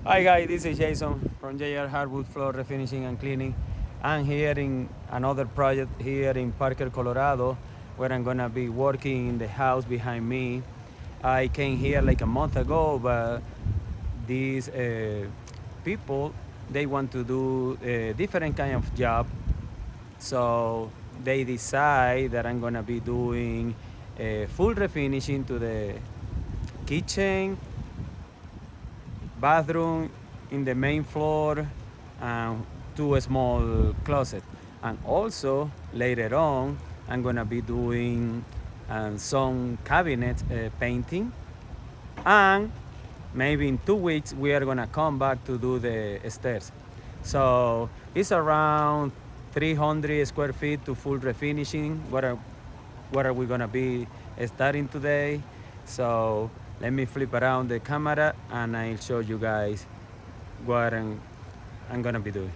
Hi guys, this is Jason from toJ.R Hardwood Floor Refinishing and Cleaning. I'm here in another project here in Parker, Colorado, where I'm gonna be working in the house behind me. I came here like a month ago, but these people, they want to do a different kind of job. So they decide that I'm gonna be doing full refinishing to the kitchen, bathroom in the main floor, and two small closet. And also later on I'm gonna be doing some cabinet painting, and maybe in 2 weeks we are gonna come back to do the stairs. So it's around 300 square feet to full refinishing. What are we gonna be starting today? So let me flip around the camera and I'll show you guys what I'm gonna be doing.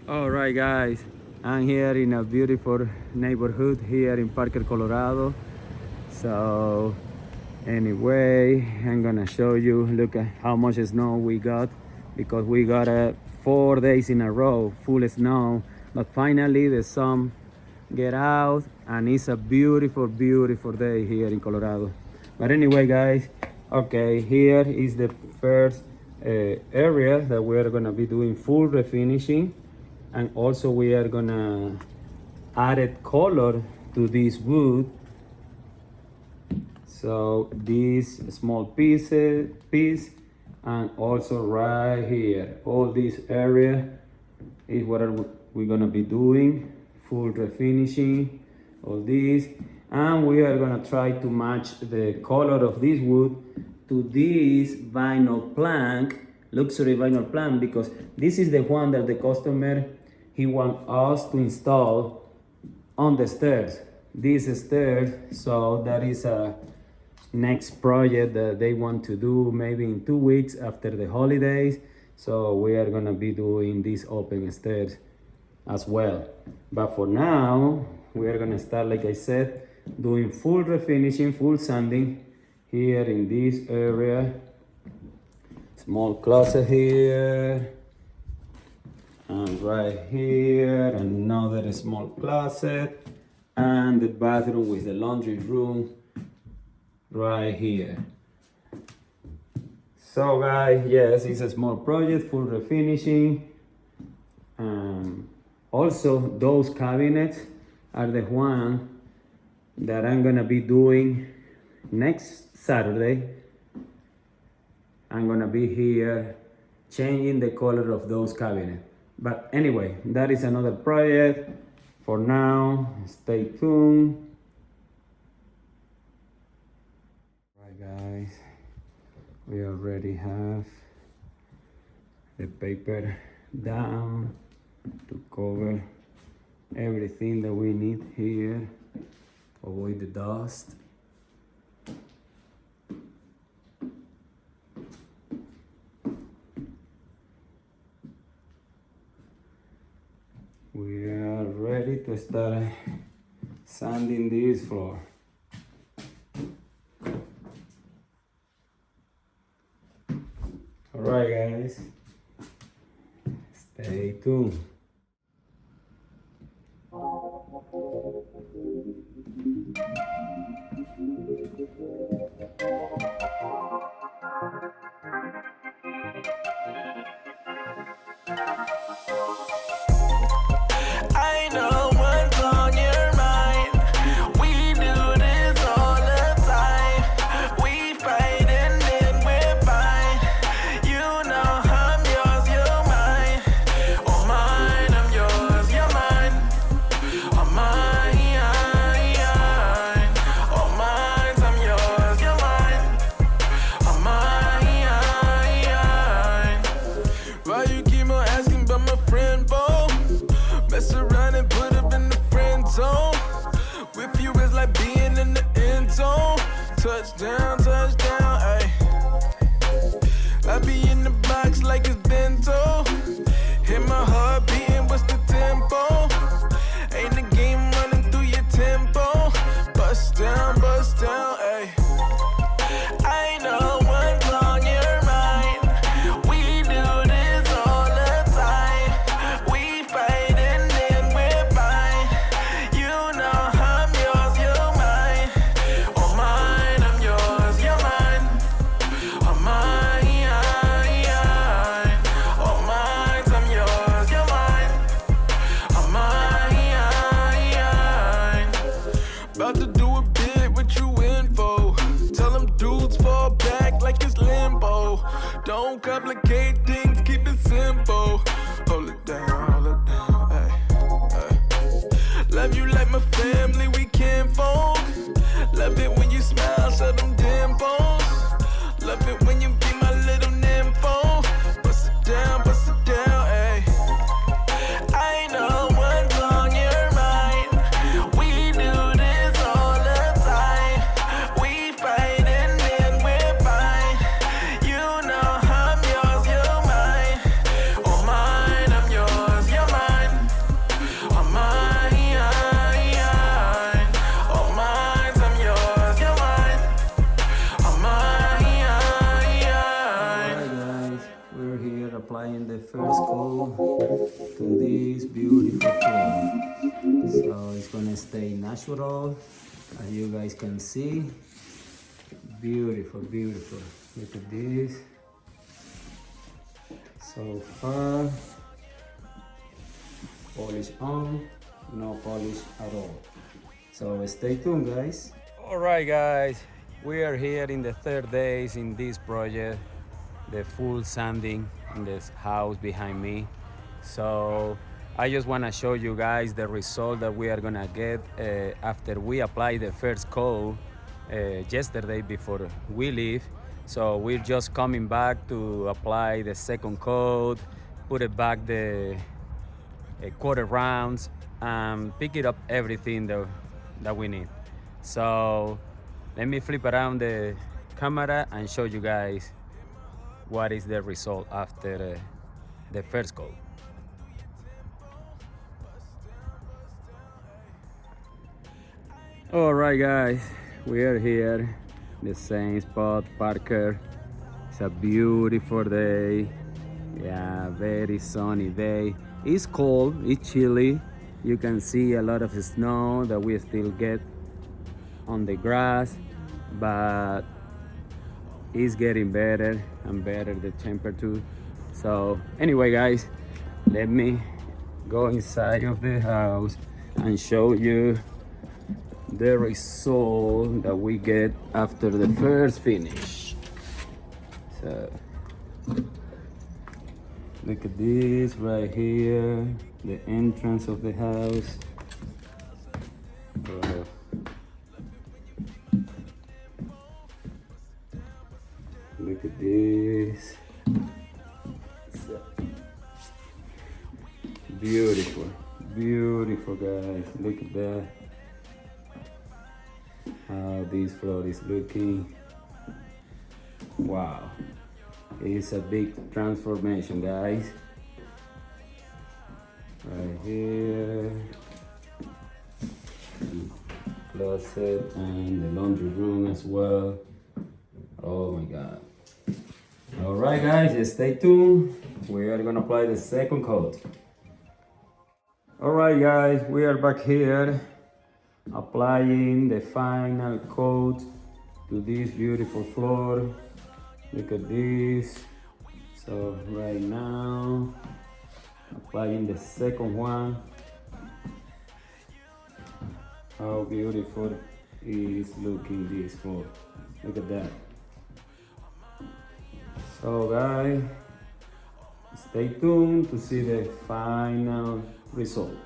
All right guys, I'm here in a beautiful neighborhood here in Parker, Colorado. So anyway, I'm gonna show you, look at how much snow we got, because we got 4 days in a row full snow, but finally the sun get out and it's a beautiful day here in Colorado. But anyway guys, okay, here is the first area that we are gonna be doing full refinishing, and also we are gonna add color to this wood. So this small piece, and also right here, all this area is what we're gonna be doing, full refinishing, all this. And we are gonna try to match the color of this wood to this vinyl plank, luxury vinyl plank, because this is the one that the customer, he want us to install on the stairs, these stairs. So that is a next project that they want to do maybe in 2 weeks after the holidays. So we are gonna be doing these open stairs as well. But for now, we are gonna start, like I said, doing full refinishing, full sanding here in this area. Small closet here, and right here another small closet, and the bathroom with the laundry room right here. So guys, yes, it's a small project, full refinishing. Also those cabinets are the one that I'm gonna be doing next Saturday. I'm gonna be here changing the color of those cabinets. But anyway, that is another project. For now, stay tuned. Right guys, we already have the paper down to cover everything that we need here. Avoid the dust. We are ready to start sanding this floor. All right guys, stay tuned. I know what's on your mind. We do this all the time. We fight and then we're fine. You know I'm yours, you're mine. Oh mine, I'm yours, you're mine. Oh mine, oh mine, I'm yours, you're mine. Oh mine. Why you keep on asking about my friend, Bo? Mess around and put up in the friend zone. With you is like being in the end zone. Touchdown, ayy. I be in the box like it's bento. Hit my heart beating, what's the tempo? Ain't the game running through your tempo. Bust down, ayy. I know what's on your mind. About to do a bit, what you in for? Tell them dudes fall back like it's limbo. Don't complicate things, keep it simple. Hold it down, ay, ay. Love you like my family, we can't fold. Love it when you smile, show them dimples. Love it when you be my little nympho. Bust it down, ayy. I know what's on your mind. We do this all the time. We fight and then we're fine. You know I'm yours, you're mine. Oh mine, I'm yours, you're mine. Oh mine, oh mine, I'm yours, you're mine. Oh mine. Alright guys, we're here applying the first coat to this beautiful floor. So it's gonna stay natural, as you guys can see. Beautiful, beautiful. Look at this. So far, polish on, no polish at all. So stay tuned, guys. All right, guys, we are here in the third days in this project, the full sanding in this house behind me. So I just want to show you guys the result that we are gonna get after we apply the first coat yesterday before we leave. So we're just coming back to apply the second coat, put it back the quarter rounds, and pick it up everything that we need. So let me flip around the camera and show you guys what is the result after the first coat. All right, guys, we are here, the same spot, Parker. It's a beautiful day. Yeah, very sunny day. It's cold, it's chilly. You can see a lot of snow that we still get on the grass, but it's getting better and better, the temperature. So anyway, guys, let me go inside of the house and show you the result that we get after the first finish. So look at this right here, the entrance of the house. Look at this. So beautiful, beautiful, guys. Look at that. How this floor is looking. Wow, it's a big transformation, guys. Right here, closet and the laundry room as well. Oh my god. All right, guys, stay tuned. We are gonna apply the second coat. All right, guys, we are back here applying the final coat to this beautiful floor. Look at this. So right now, applying the second one. How beautiful is looking this floor. Look at that. So guys, stay tuned to see the final result.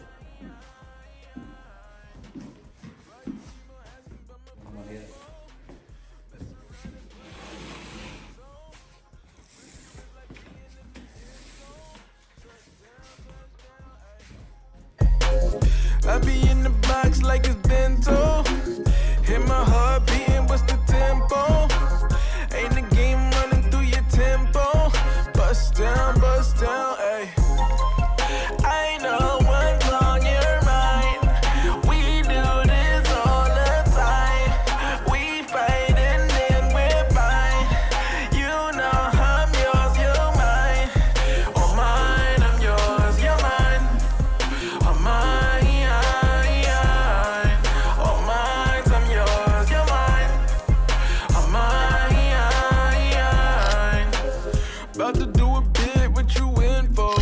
I be in the box like it's bento. Hit my heart beating, what's the tempo? Ain't the game running through your tempo. Bust down, ayy. I know what's on your mind. We do this all the time. We fight and then we're fine. You know I'm yours, you're mine. Oh mine, I'm yours, you're mine. Oh mine. About to do a bit, what you in for?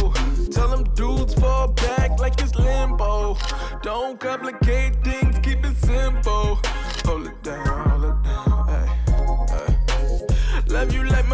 Tell them dudes fall back like it's limbo. Don't complicate things, keep it simple. Hold it down, ay, ay. Love you like my